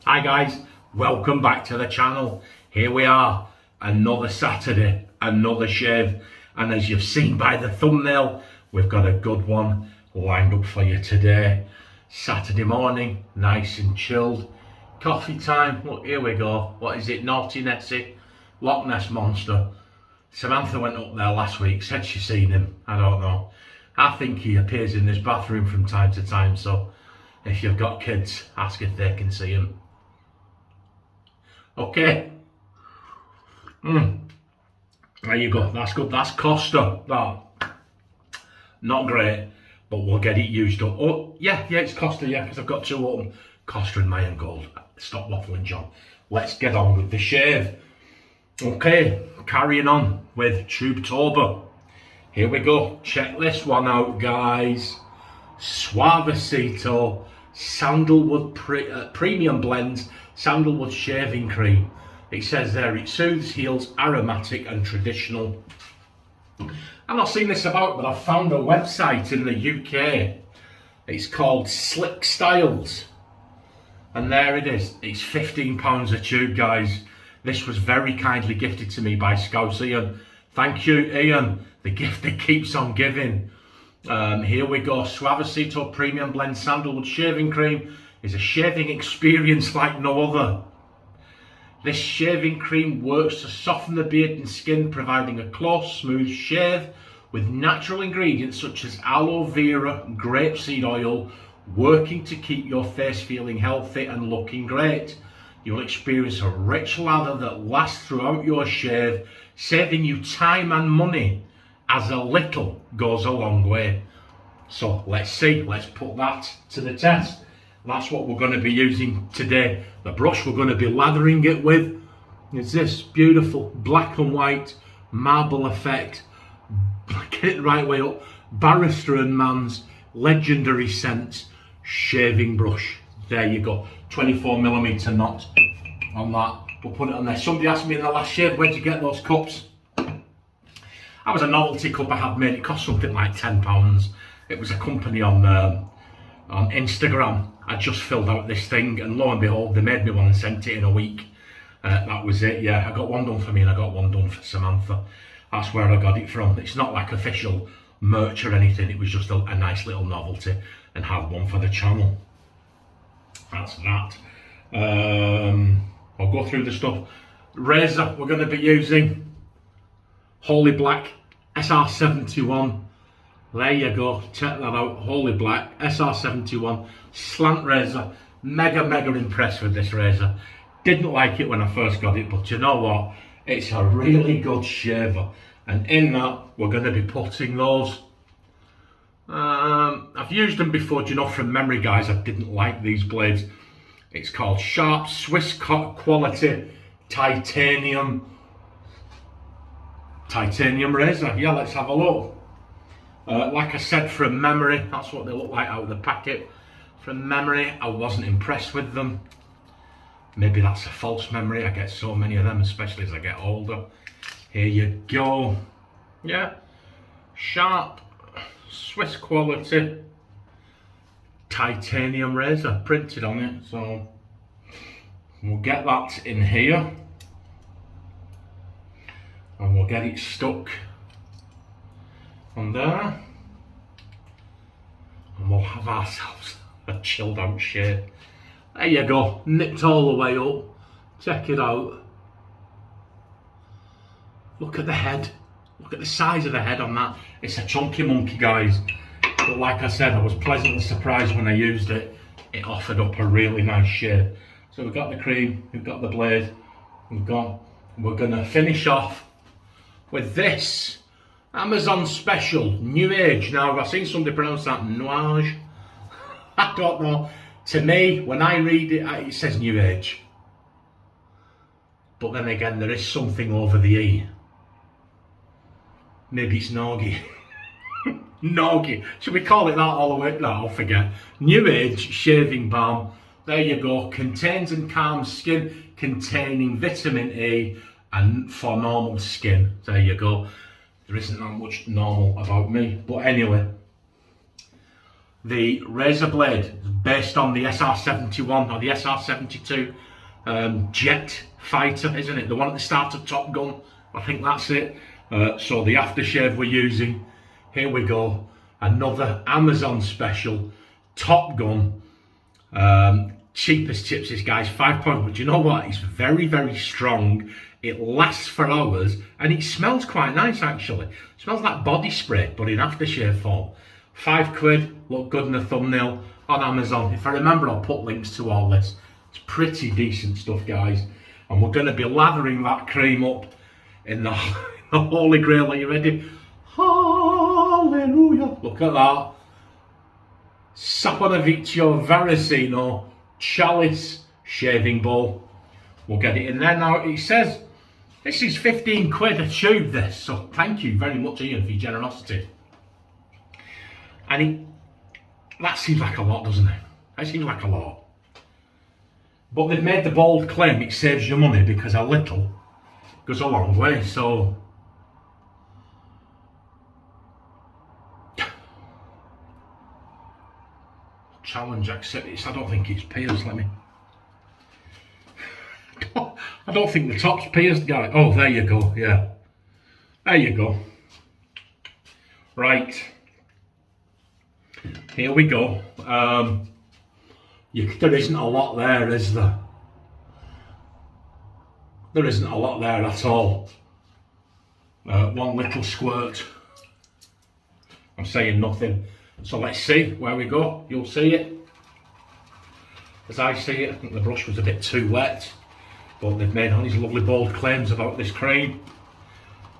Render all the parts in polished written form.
Hi guys, welcome back to the channel. Here we are, another Saturday, another shave, and as you've seen by the thumbnail, we've got a good one lined up for you today. Saturday morning, nice and chilled, coffee time. Look, here we go. What is it, Naughty Nessie, Loch Ness Monster. Samantha went up there last week, said she's seen him. I don't know. I think he appears in this bathroom from time to time, so if you've got kids, ask if they can see him. Okay. There you go. That's good. That's Costa. That. Not great, but we'll get it used up. Oh, yeah, it's Costa, yeah, because I've got two of them. Costa and Mayan Gold. Stop waffling, John. Let's get on with the shave. Okay, carrying on with Tubetober. Here we go. Check this one out, guys. Suavecito Sandalwood Premium Blends Sandalwood Shaving Cream. It says there it soothes, heals, aromatic and traditional. I've not seen this about, but I've found a website in the UK. It's called Slick Styles. And there it is. It's £15 a tube, guys. This was very kindly gifted to me by Scouse Ian. Thank you, Ian. The gift that keeps on giving. Here we go. Suavecito Premium Blend Sandalwood Shaving Cream is a shaving experience like no other. This shaving cream works to soften the beard and skin, providing a close, smooth shave with natural ingredients such as aloe vera, grapeseed oil, working to keep your face feeling healthy and looking great. You'll experience a rich lather that lasts throughout your shave, saving you time and money, as a little goes a long way. So let's see, let's put that to the test. That's what we're going to be using today. The brush we're going to be lathering it with is this beautiful black and white marble effect. Get it the right way up. Barrister and Mann's legendary scents shaving brush. There you go. 24mm knot on that. We'll put it on there. Somebody asked me in the last shave, where'd you get those cups? That was a novelty cup I had made. It cost something like £10. It was a company on Instagram. I just filled out this thing, and lo and behold, they made me one and sent it in a week. That was it. Yeah, I got one done for me and I got one done for Samantha. That's where I got it from. It's not like official merch or anything. It was just a nice little novelty, and have one for the channel. That's that. I'll go through the stuff. Razor we're going to be using. Holy Black SR-71. There you go, check that out. Holy Black SR-71 Slant razor. Mega impressed with this razor. Didn't like it when I first got it, but you know what, it's a really good shaver, and in that we're going to be putting those. I've used them before, do you know, from memory, guys. I didn't like these blades. It's called Sharp Swiss quality titanium razor. Yeah, let's have a look. Like I said, from memory, that's what they look like out of the packet. From memory, I wasn't impressed with them. Maybe that's a false memory. I get so many of them, especially as I get older. Here you go. Yeah, Sharp Swiss quality titanium razor printed on it. So we'll get that in here, and we'll get it stuck on there, and we'll have ourselves a chilled out shave. There you go, nipped all the way up. Check it out. Look at the head. Look at the size of the head on that. It's a chunky monkey, guys. But like I said, I was pleasantly surprised when I used it. It offered up a really nice shave. So we've got the cream, we've got the blade, we're gonna finish off with this Amazon special, Nuage. Now, I've seen somebody pronounce that Nuage. I don't know. To me, when I read it, it says Nuage. But then again, there is something over the E. Maybe it's Nogi. Nogi. Should we call it that all the way? No, I'll forget. Nuage Shaving Balm. There you go. Contains and calms skin, containing vitamin E and for normal skin. There you go. There isn't that much normal about me. But anyway, the razor blade is based on the SR-71 or the SR-72 jet fighter, isn't it? The one at the start of Top Gun, I think that's it. So the aftershave we're using, here we go, another Amazon special, Top Gun, cheapest chips, this guy's £5, but you know what, it's very, very strong, it lasts for hours, and it smells quite nice actually. It smells like body spray, but in aftershave form. £5, look good in a thumbnail on Amazon. If I remember, I'll put links to all this. It's pretty decent stuff, guys, and we're going to be lathering that cream up in the Holy Grail. Are you ready? Hallelujah! Look at that. Suavecito Varicino Chalice shaving bowl. We'll get it in there now. It says this is £15 a tube, this, so thank you very much, Ian, for your generosity. And that seems like a lot, doesn't it? That seems like a lot. But they've made the bold claim it saves you money because a little goes a long way, so challenge accepted. I don't think it's pierced, let me. I don't think the top's pierced, guys. Oh, there you go, yeah. There you go. Right. Here we go. There isn't a lot there, is there? There isn't a lot there at all. One little squirt. I'm saying nothing. So let's see where we go. You'll see it. As I see it, I think the brush was a bit too wet, but they've made all these lovely bold claims about this cream.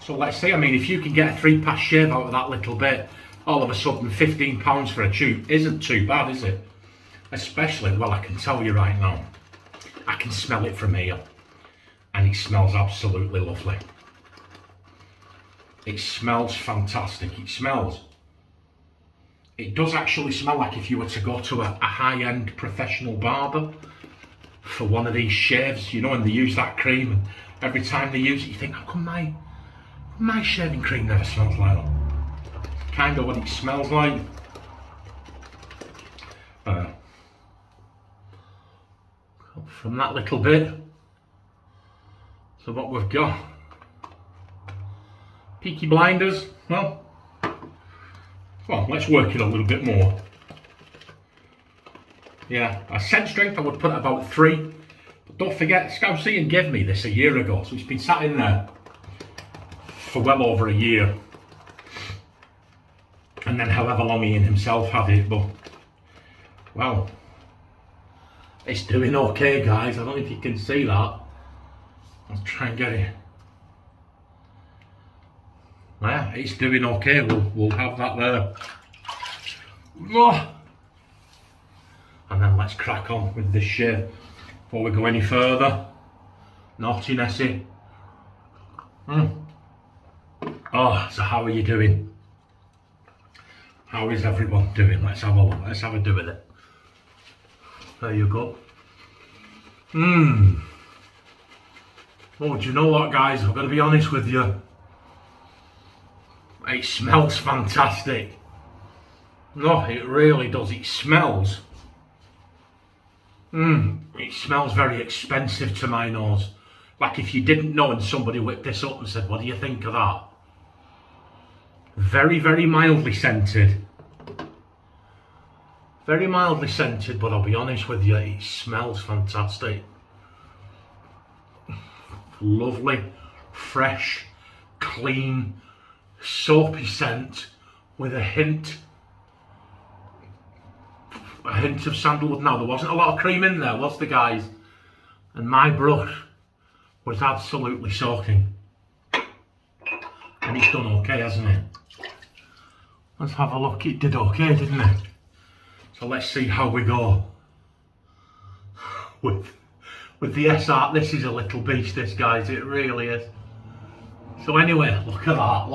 So let's see. I mean, if you can get a 3-pass shave out of that little bit, all of a sudden £15 for a tube isn't too bad, is it? Especially, well, I can tell you right now, I can smell it from here, and it smells absolutely lovely. It smells fantastic. It does actually smell like if you were to go to a high-end professional barber for one of these shaves, you know, and they use that cream, and every time they use it you think, how come my shaving cream never smells like that? Kind of what it smells like. From that little bit, so what we've got, Peaky Blinders. Well, let's work it a little bit more. Yeah, a scent strength I would put at about 3, but don't forget, Scouse Ian gave me this a year ago, so it's been sat in there for well over a year, and then however long Ian himself had it, but well, it's doing okay, guys. I don't know if you can see that. I'll try and get it. Yeah, it's doing okay. We'll have that there. And then let's crack on with this shave before we go any further. Naughty Nessie. Oh, so how are you doing? How is everyone doing? Let's have a look. Let's have a do with it. There you go. Oh, do you know what, guys? I've got to be honest with you. It smells fantastic. No, it really does. It smells. It smells very expensive to my nose. Like if you didn't know and somebody whipped this up and said, what do you think of that? Very, very mildly scented. Very mildly scented, but I'll be honest with you, it smells fantastic. Lovely, fresh, clean, soapy scent with a hint of sandalwood. Now, there wasn't a lot of cream in there, was there, guys? And my brush was absolutely soaking. And it's done okay, hasn't it? Let's have a look. It did okay, didn't it? So let's see how we go with the SR. This is a little beast, this, guys. It really is. So anyway, look at that.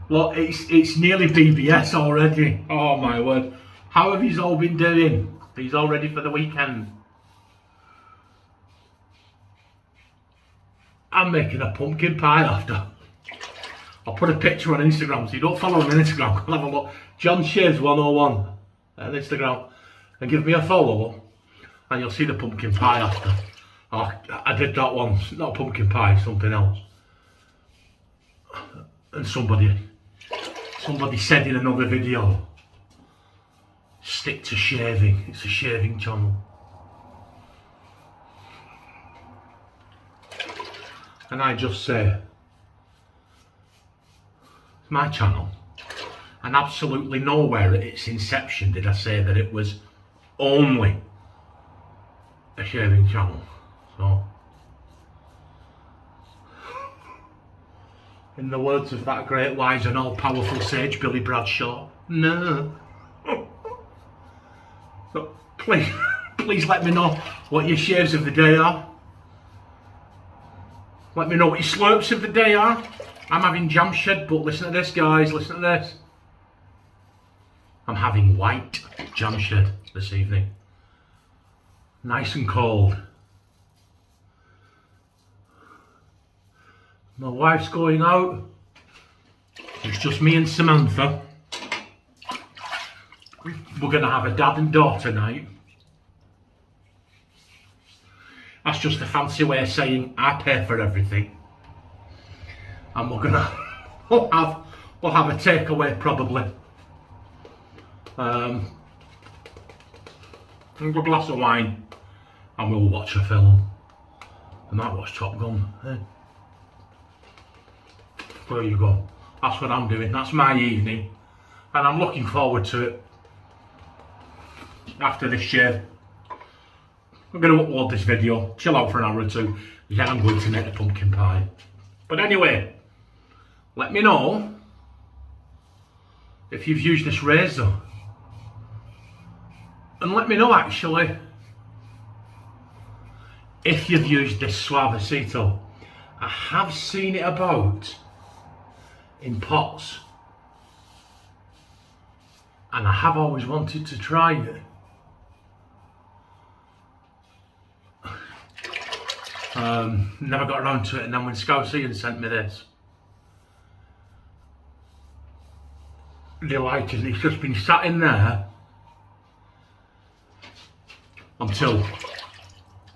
Look, it's nearly BBS already. Oh my word! How have you all been doing? Are you all ready for the weekend? I'm making a pumpkin pie after. I'll put a picture on Instagram, so you don't follow me on Instagram. Have a look. John Shaves 101. on Instagram and give me a follow, and you'll see the pumpkin pie after. Oh, I did that once, not pumpkin pie, something else. And somebody said in another video, stick to shaving, it's a shaving channel. And I just say, it's my channel. And absolutely nowhere at its inception did I say that it was only a shaving channel. So, in the words of that great wise and all-powerful sage Billy Bradshaw, no. So please let me know what your shaves of the day are. Let me know what your slurps of the day are. I'm having Jamshed, but listen to this, guys, listen to this. I'm having white Jamshed this evening. Nice and cold. My wife's going out. It's just me and Samantha. We're going to have a dad and daughter night. That's just a fancy way of saying I pay for everything. And we'll have a takeaway probably. And a glass of wine, and we'll watch a film. I might watch Top Gun. Hey. There you go. That's what I'm doing. That's my evening, and I'm looking forward to it. After this shave, I'm going to upload this video, chill out for an hour or two, then I'm going to make the pumpkin pie. But anyway, let me know if you've used this razor. And let me know actually if you've used this Suavecito. I have seen it about in pots, and I have always wanted to try it. Never got around to it, and then when Suavecito sent me this, delighted. It's just been sat in there until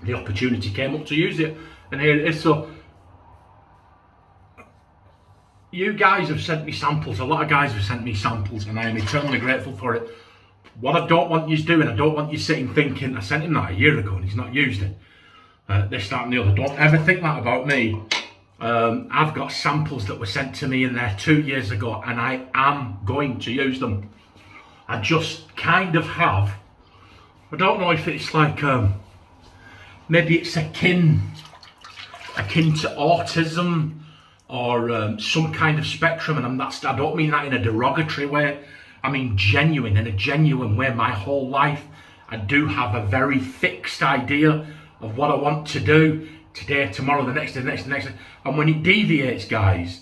the opportunity came up to use it, and here it is. So you guys have sent me samples, a lot of guys have sent me samples, and I am eternally grateful for it. What I don't want you doing, I don't want you sitting thinking I sent him that a year ago and he's not used it, this, that and the other. Don't ever think that about me. I've got samples that were sent to me in there 2 years ago, and I am going to use them. I just kind of have. I don't know if it's like, maybe it's akin to autism or some kind of spectrum, and I don't mean that in a derogatory way. I mean genuine, in a genuine way. My whole life, I do have a very fixed idea of what I want to do today, tomorrow, the next day, the next day. And when it deviates, guys,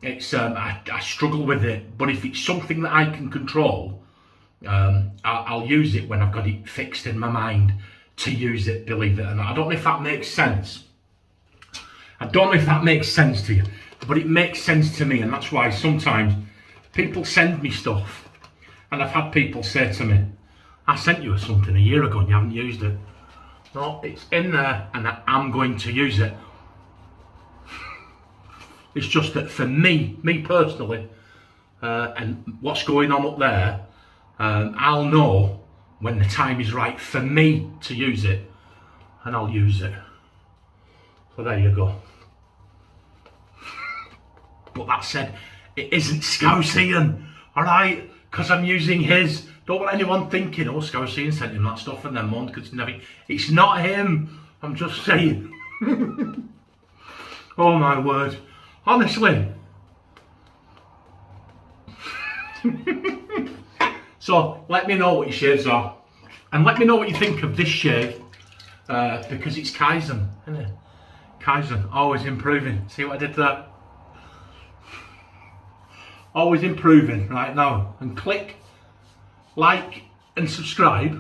it's I struggle with it. But if it's something that I can control, I'll use it when I've got it fixed in my mind to use it, believe it or not. I don't know if that makes sense. I don't know if that makes sense to you, but it makes sense to me, and that's why sometimes people send me stuff, and I've had people say to me, I sent you something a year ago and you haven't used it. No, it's in there and I am going to use it. It's just that for me personally, and what's going on up there, I'll know when the time is right for me to use it, and I'll use it. So there you go. But that said, it isn't Scouseian, alright? Because I'm using his. Don't want anyone thinking, oh, Scouseian sent him that stuff and then moaned because it's not him. I'm just saying. Oh my word. Honestly. So let me know what your shaves are. And let me know what you think of this shave. Because it's Kaizen, isn't it? Kaizen, always improving. See what I did there? Always improving right now. And click like and subscribe.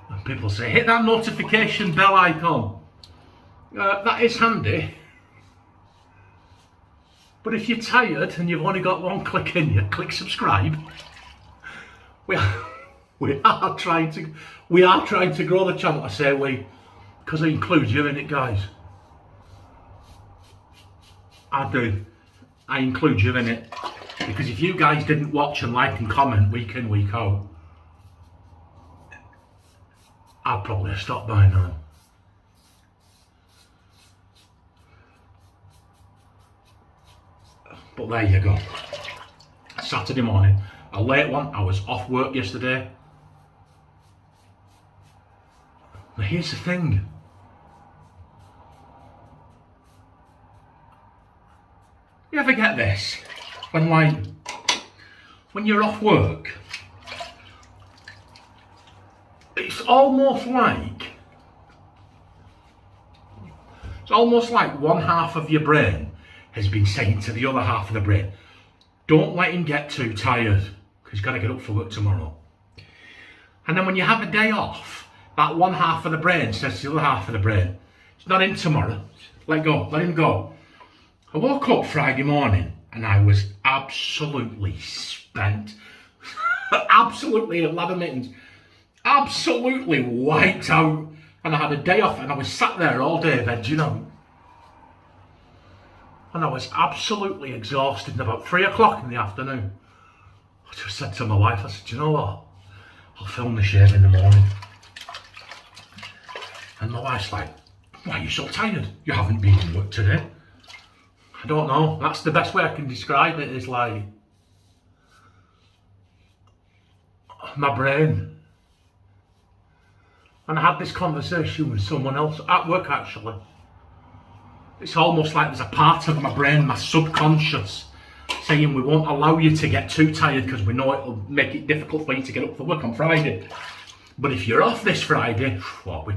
And people say, hit that notification bell icon. That is handy. But if you're tired and you've only got one click in you, click subscribe. We are trying to grow the channel. I say we, because I include you in it, guys. I do. I include you in it. Because if you guys didn't watch and like and comment week in, week out, I'd probably have stopped by now. But there you go. Saturday morning. A late one. I was off work yesterday. Now here's the thing. You ever get this? When you're off work, it's almost like one half of your brain has been saying to the other half of the brain, don't let him get too tired because he's got to get up for work tomorrow. And then when you have a day off, that one half of the brain says to the other half of the brain, it's not in tomorrow, let him go. I woke up Friday morning and I was absolutely spent. Absolutely, a lot of mittens. Absolutely wiped out. And I had a day off and I was sat there all day vegging out. And I was absolutely exhausted. And about 3 o'clock in the afternoon, I just said to my wife, I said, you know what? I'll film the shave in the morning. And my wife's like, why are you so tired? You haven't been to work today. I don't know. That's the best way I can describe it. Is like my brain. And I had this conversation with someone else at work actually. It's almost like there's a part of my brain, my subconscious, saying we won't allow you to get too tired because we know it'll make it difficult for you to get up for work on Friday. But if you're off this Friday, what we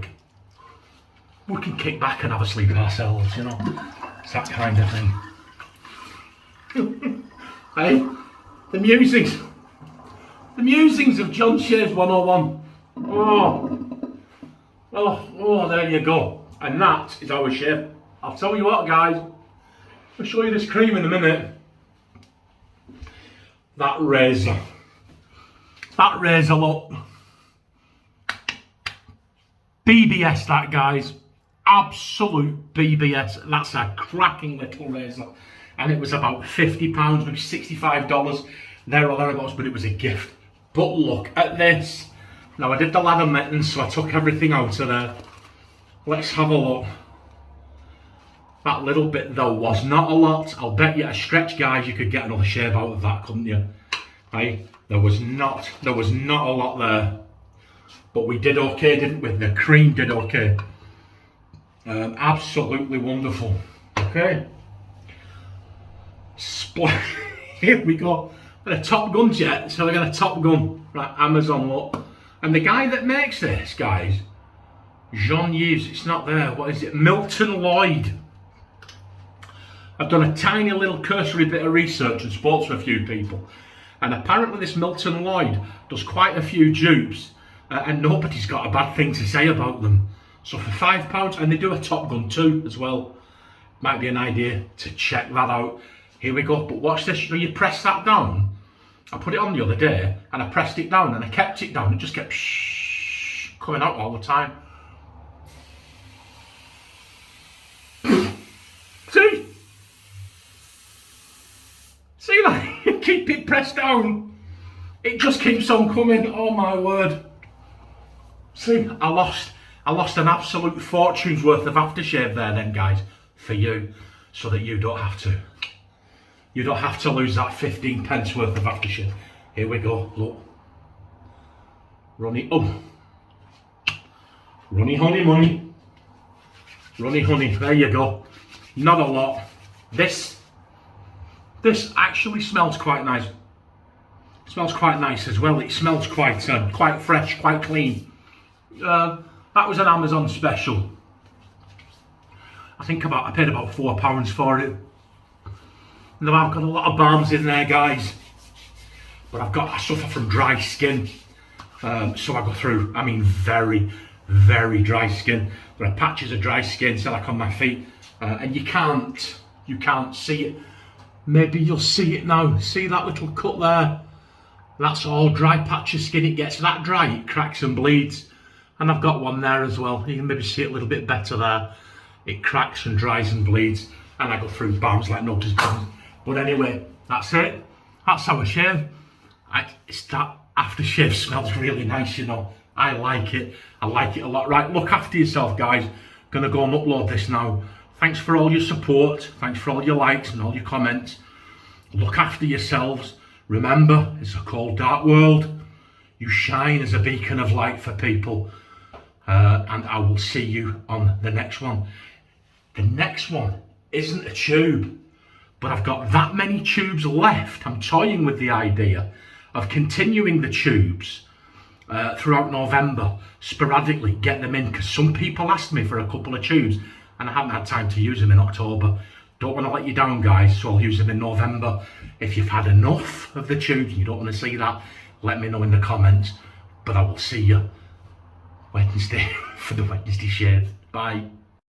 can kick back and have a sleep ourselves, you know. It's that kind of thing. Hey, the musings of John Shaves 101. Oh, there you go. And that is our shave. I'll tell you what, guys. I'll show you this cream in a minute. That razor, look. BBS, that, guys. Absolute BBS. That's a cracking little razor. And it was about £50, maybe $65, there or thereabouts, but it was a gift. But look at this. Now I did the ladder mittens, so I took everything out of there. Let's have a look. That little bit though was not a lot. I'll bet you a stretch, guys, you could get another shave out of that, couldn't you? Hey, there was not a lot there. But we did okay, didn't we? The cream did okay. Absolutely wonderful. Okay. Here we go. The Top Gun's yet, so we're going to Top Gun. Right, Amazon, look. And the guy that makes this, guys, Jean-Yves, it's not there. What is it? Milton Lloyd. I've done a tiny little cursory bit of research and spoke to a few people. And apparently this Milton Lloyd does quite a few dupes. And nobody's got a bad thing to say about them. So for £5, and they do a Top Gun too as well. Might be an idea to check that out. Here we go. But watch this. You know, you press that down. I put it on the other day and I pressed it down and I kept it down. It just kept coming out all the time. See? See that? You keep it pressed down. It just keeps on coming. Oh my word. See, I lost an absolute fortune's worth of aftershave there then, guys, for you, so that you don't have to. You don't have to lose that 15 pence worth of aftershave. Here we go, look. Runny honey money. Runny honey, there you go. Not a lot. This actually smells quite nice. It smells quite nice as well. It smells quite fresh, quite clean. That was an Amazon special. I paid about £4 for it. Now I've got a lot of balms in there, guys, but I suffer from dry skin, so I go through, very, very dry skin. There are patches of dry skin, so like on my feet, and you can't see it, Maybe you'll see it now. See that little cut there? That's all dry patch of skin. It gets that dry, it cracks and bleeds. And I've got one there as well. You can maybe see it a little bit better there. It cracks and dries and bleeds. And I go through balms like nobody's business. But anyway, that's it. That's our shave. It's that aftershave smells really nice, you know. I like it. I like it a lot. Right, look after yourself, guys. Gonna go and upload this now. Thanks for all your support. Thanks for all your likes and all your comments. Look after yourselves. Remember, it's a cold, dark world. You shine as a beacon of light for people. And I will see you on the next one. The next one isn't a tube, but I've got that many tubes left. I'm toying with the idea of continuing the tubes throughout November, sporadically get them in, because some people asked me for a couple of tubes and I haven't had time to use them in October. Don't want to let you down, guys, so I'll use them in November. If you've had enough of the tubes and you don't want to see that, let me know in the comments. But I will see you Wednesday for the Wednesday shave. Bye.